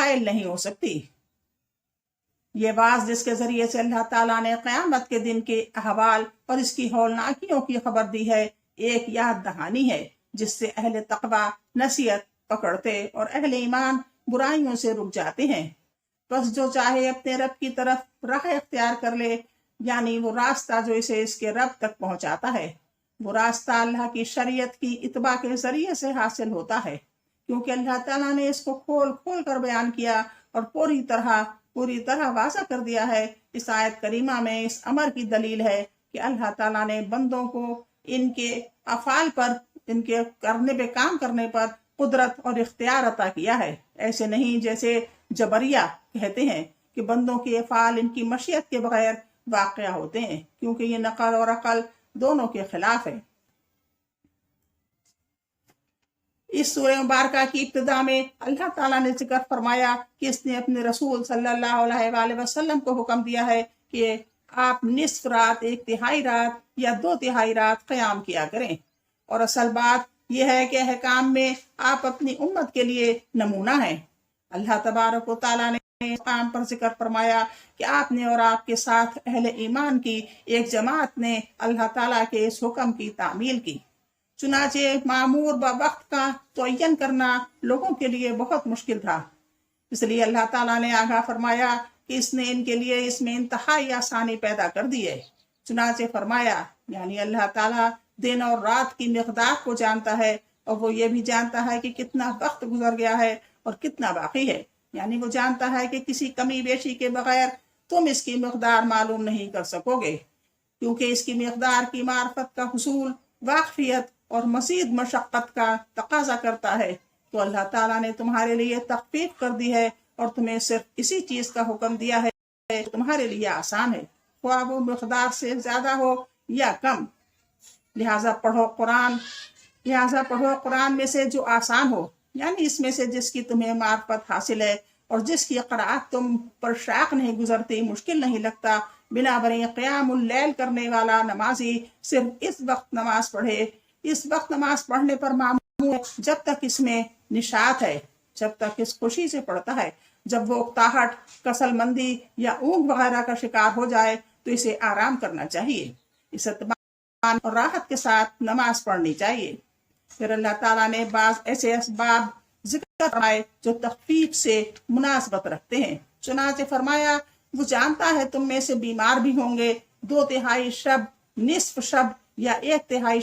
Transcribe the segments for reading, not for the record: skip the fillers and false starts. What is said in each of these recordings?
حائل نہیں ہو سکتی۔ یہ باز جس کے ذریعے سے اللہ تعالیٰ نے قیامت کے دن کے احوال اور اس کی ہولناکیوں کی خبر دی ہے، ایک یاد دہانی ہے جس سے اہل تقوی نصیحت پکڑتے اور اہل ایمان برائیوں سے رک جاتے ہیں۔ بس جو چاہے اپنے رب کی طرف راہ اختیار کر لے، یعنی وہ راستہ جو اسے اس کے رب تک پہنچاتا ہے، وہ راستہ اللہ کی شریعت کی اتباع کے ذریعے سے حاصل ہوتا ہے، کیونکہ اللہ تعالیٰ نے اس کو کھول کھول کر بیان کیا اور پوری طرح واضح کر دیا ہے۔ اس آیت کریمہ میں اس امر کی دلیل ہے کہ اللہ تعالیٰ نے بندوں کو ان کے افعال پر، ان کے کام کرنے پر قدرت اور اختیار عطا کیا ہے۔ ایسے نہیں جیسے جبریہ کہتے ہیں کہ بندوں کے افعال ان کی مشیت کے بغیر واقع ہوتے ہیں، کیونکہ یہ نقل اور عقل دونوں کے خلاف ہے۔ اس سورہ مبارکہ کی ابتدا میں اللہ تعالیٰ نے ذکر فرمایا کہ اس نے اپنے رسول صلی اللہ علیہ وآلہ وسلم کو حکم دیا ہے کہ آپ نصف رات، ایک تہائی رات یا دو تہائی رات قیام کیا کریں، اور اصل بات یہ ہے کہ احکام میں آپ اپنی امت کے لیے نمونہ ہیں۔ اللہ تبارک و تعالیٰ نے مقام پر ذکر فرمایا کہ آپ نے اور آپ کے ساتھ اہل ایمان کی ایک جماعت نے اللہ تعالیٰ کے اس حکم کی تعمیل کی۔ چنانچہ معمور وقت کا تعین کرنا لوگوں کے لیے بہت مشکل تھا، اس لیے اللہ تعالیٰ نے آگاہ فرمایا کہ اس نے ان کے لیے اس میں انتہائی آسانی پیدا کر دی ہے۔ چنانچہ فرمایا، یعنی اللہ تعالیٰ دن اور رات کی مقدار کو جانتا ہے، اور وہ یہ بھی جانتا ہے کہ کتنا وقت گزر گیا ہے اور کتنا باقی ہے، یعنی وہ جانتا ہے کہ کسی کمی بیشی کے بغیر تم اس کی مقدار معلوم نہیں کر سکو گے، کیونکہ اس کی مقدار کی معرفت کا حصول واقفیت اور مزید مشقت کا تقاضا کرتا ہے۔ تو اللہ تعالیٰ نے تمہارے لیے تخفیف کر دی ہے اور تمہیں صرف اسی چیز کا حکم دیا ہے جو تمہارے لیے آسان ہے، خواہ وہ مقدار سے زیادہ ہو یا کم۔ لہٰذا پڑھو قرآن میں سے جو آسان ہو، یعنی اس میں سے جس کی تمہیں معرفت حاصل ہے اور جس کی قرأت تم پر شاق نہیں گزرتی، مشکل نہیں لگتا۔ بنابر قیام اللیل کرنے والا نمازی صرف اس وقت نماز پڑھے، اس وقت نماز پڑھنے پر معمول ہے جب تک اس میں نشاط ہے، جب تک اس خوشی سے پڑھتا ہے۔ جب وہ اکتاہٹ، کسل مندی یا اونگ وغیرہ کا شکار ہو جائے تو اسے آرام کرنا چاہیے، اس اطمینان اور راحت کے ساتھ نماز پڑھنی چاہیے۔ پھر اللہ تعالیٰ نے بعض ایسے اسباب ذکر فرمائے جو تخفیف سے مناسبت رکھتے ہیں۔ چنانچہ فرمایا، وہ جانتا ہے تم میں سے بیمار بھی ہوں گے، 2/3 شب، نصف شب یا 1/3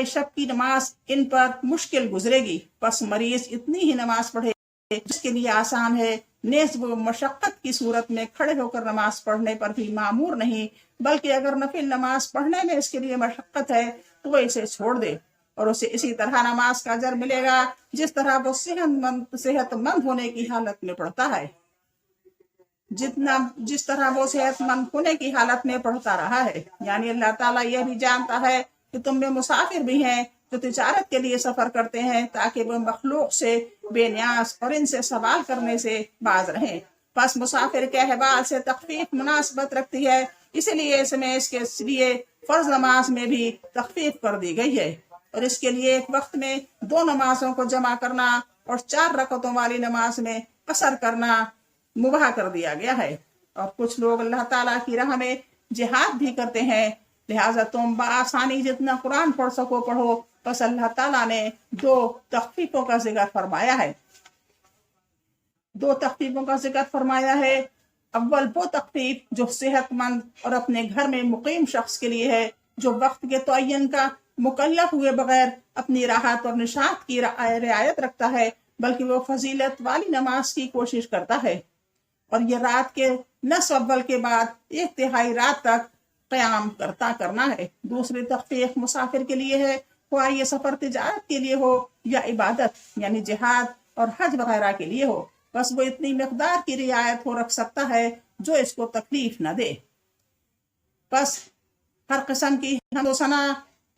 شب کی نماز ان پر مشکل گزرے گی، پس مریض اتنی ہی نماز پڑھے جس کے لیے آسان ہے، نیز وہ مشقت کی صورت میں کھڑے ہو کر نماز پڑھنے پر بھی معمور نہیں، بلکہ اگر نفل نماز پڑھنے میں اس کے لیے مشقت ہے تو وہ اسے چھوڑ دے، اور اسے اسی طرح نماز کا اجر ملے گا جس طرح وہ صحت مند ہونے کی حالت میں پڑھتا ہے، جس طرح وہ صحت مند ہونے کی حالت میں پڑھتا رہا ہے۔ یعنی اللہ تعالیٰ یہ بھی جانتا ہے کہ تم میں مسافر بھی ہیں جو تجارت کے لیے سفر کرتے ہیں، تاکہ وہ مخلوق سے بے نیاز اور ان سے سوال کرنے سے باز رہیں۔ پس مسافر کے احوال سے تخفیف مناسبت رکھتی ہے، اسی لیے اس میں اس کے لیے فرض نماز میں بھی تخفیف کر دی گئی ہے، اور اس کے لیے ایک وقت میں 2 نمازوں کو جمع کرنا اور 4 رکعتوں والی نماز میں قصر کرنا مباح کر دیا گیا ہے۔ اور کچھ لوگ اللہ تعالیٰ کی راہ میں جہاد بھی کرتے ہیں، لہٰذا تم بآسانی جتنا قرآن پڑھ سکو پڑھو۔ بس اللہ تعالیٰ نے 2 تخفیفوں کا ذکر فرمایا ہے۔ 2 تخفیفوں کا ذکر فرمایا ہے۔ اول وہ تخفیف جو صحت مند اور اپنے گھر میں مقیم شخص کے لیے ہے، جو وقت کے تعین کا مکلف ہوئے بغیر اپنی راحت اور نشاط کی رعایت رکھتا ہے، بلکہ وہ فضیلت والی نماز کی کوشش کرتا ہے، اور یہ رات کے نصف اول کے بعد 1/3 رات تک قیام کرنا ہے۔ دوسری تخفیف مسافر کے لیے ہے، خواہ یہ سفر تجارت کے لیے ہو یا عبادت یعنی جہاد اور حج وغیرہ کے لیے ہو، بس وہ اتنی مقدار کی رعایت ہو رکھ سکتا ہے جو اس کو تکلیف نہ دے۔ بس ہر قسم کی حمد و ثنا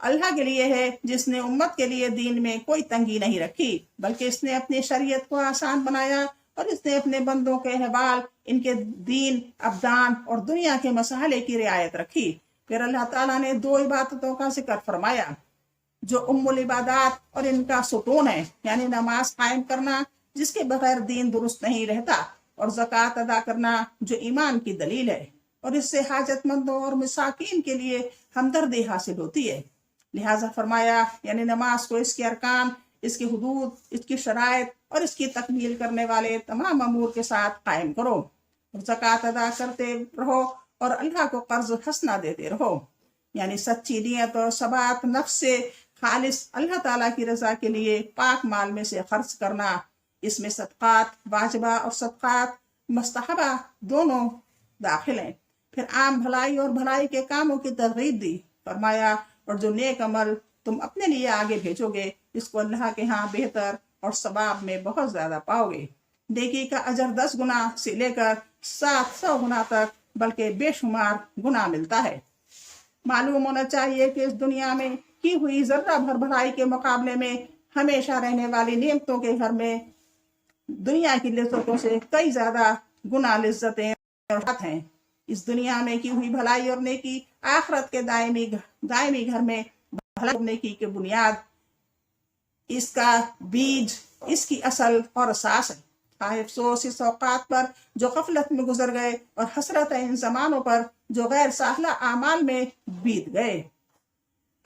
اللہ کے لیے ہے، جس نے امت کے لیے دین میں کوئی تنگی نہیں رکھی، بلکہ اس نے اپنی شریعت کو آسان بنایا، اور اس نے اپنے بندوں کے احوال، ان کے دین، ابدان اور دنیا کے مسائل کی رعایت رکھی۔ پھر اللہ تعالیٰ نے 2 عبادتوں کا ذکر فرمایا جو ام العبادات اور ان کا ستون ہے، یعنی نماز قائم کرنا جس کے بغیر دین درست نہیں رہتا، اور زکوٰۃ ادا کرنا جو ایمان کی دلیل ہے، اور اس سے حاجت مندوں اور مساکین کے لیے ہمدردی حاصل ہوتی ہے۔ لہٰذا فرمایا، یعنی نماز کو اس کے ارکان، اس کی حدود، اس کی شرائط اور اس کی تکمیل کرنے والے تمام امور کے ساتھ قائم کرو، اور زکوٰۃ ادا کرتے رہو اور اللہ کو قرض حسنہ دیتے رہو، یعنی سچی نیت اور ثبات نفس سے خالص اللہ تعالیٰ کی رضا کے لیے پاک مال میں سے خرچ کرنا۔ اس میں صدقات واجبہ اور صدقات مستحبہ دونوں داخل ہیں۔ پھر عام بھلائی اور بھلائی کے کاموں کی ترغیب دی، فرمایا، اور جو نیک عمل تم اپنے لیے آگے بھیجو گے اس کو اللہ کے ہاں بہتر اور ثواب میں بہت زیادہ پاؤ گے۔ نیکی کا اجر 10 گنا سے لے کر 700 گنا تک بلکہ بے شمار گنا ملتا ہے۔ معلوم ہونا چاہیے کہ اس دنیا میں کی ہوئی ذرہ بھر بھلائی کے مقابلے میں ہمیشہ رہنے والی نعمتوں کے گھر میں دنیا کی لذتوں سے کئی زیادہ گنا لذتیں اور راحت ہیں۔ اس دنیا میں کی ہوئی بھلائی اور نیکی آخرت کے دائمی گھر میں بھلائی اور نیکی کی بنیاد، اس کا بیج، اس کی اصل اور اساس ہے۔ افسوس اس اوقات پر جو غفلت میں گزر گئے، اور حسرت ہے ان زمانوں پر جو غیر ساہلہ اعمال میں بیت گئے۔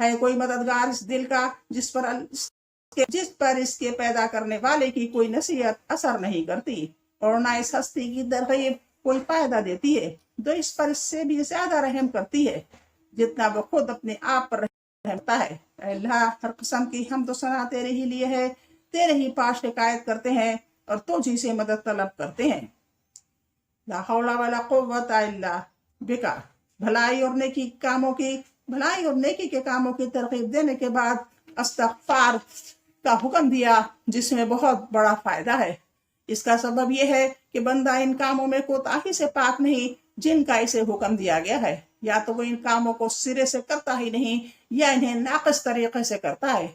ہے کوئی مددگار اس دل کا جس پر اس کے پیدا کرنے والے کی کوئی نصیحت اثر نہیں کرتی، اور نہ اس ہستی کی ترغیب کوئی فائدہ دیتی ہے جو اس پر اس سے بھی زیادہ رحم کرتی ہے جتنا وہ خود اپنے آپ پر رحم کرتا ہے۔ اے اللہ، ہر قسم کی حمد و ثنا تیرے ہی لیے ہے، تیرے ہی پاس شکایت کرتے ہیں اور تجھ ہی سے مدد طلب کرتے ہیں۔ لا حول ولا قوت الا بک۔ بھلائی اور نیکی کے کاموں کی ترغیب دینے کے بعد استغفار کا حکم دیا، جس میں بہت بڑا فائدہ ہے۔ اس کا سبب یہ ہے کہ بندہ ان کاموں میں کوتاہی سے پاک نہیں جن کا اسے حکم دیا گیا ہے، یا تو وہ ان کاموں کو سرے سے کرتا ہی نہیں یا انہیں ناقص طریقے سے کرتا ہے،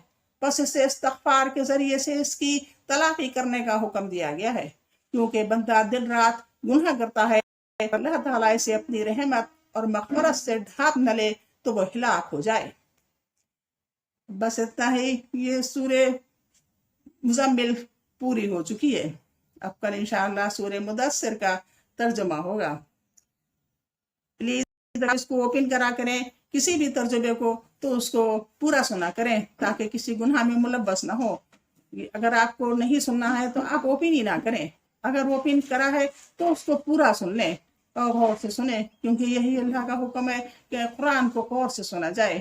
بس اسے استغفار کے ذریعے سے اس کی تلافی کرنے کا حکم دیا گیا ہے، کیونکہ بندہ دن رات گناہ کرتا ہے۔ اللہ تعالیٰ اسے اپنی رحمت اور مغفرت سے ڈھانپ نہ لے تو وہ ہلاک ہو جائے۔ بس اتنا ہی، یہ سورہ مزمل پوری ہو چکی ہے۔ اب کل انشاءاللہ سورہ مدثر کا ترجمہ ہوگا۔ پلیز اس کو اوپن کرا کریں، کسی بھی ترجمے کو تو اس کو پورا سنا کریں تاکہ کسی گناہ میں ملوث نہ ہو۔ اگر آپ کو نہیں سننا ہے تو آپ اوپن ہی نہ کریں، اگر اوپن کرا ہے تو اس کو پورا سن لیں اور غور سے سنیں، کیونکہ یہی اللہ کا حکم ہے کہ قرآن کو غور سے سنا جائے۔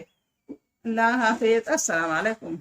اللہ حافظ، السلام علیکم۔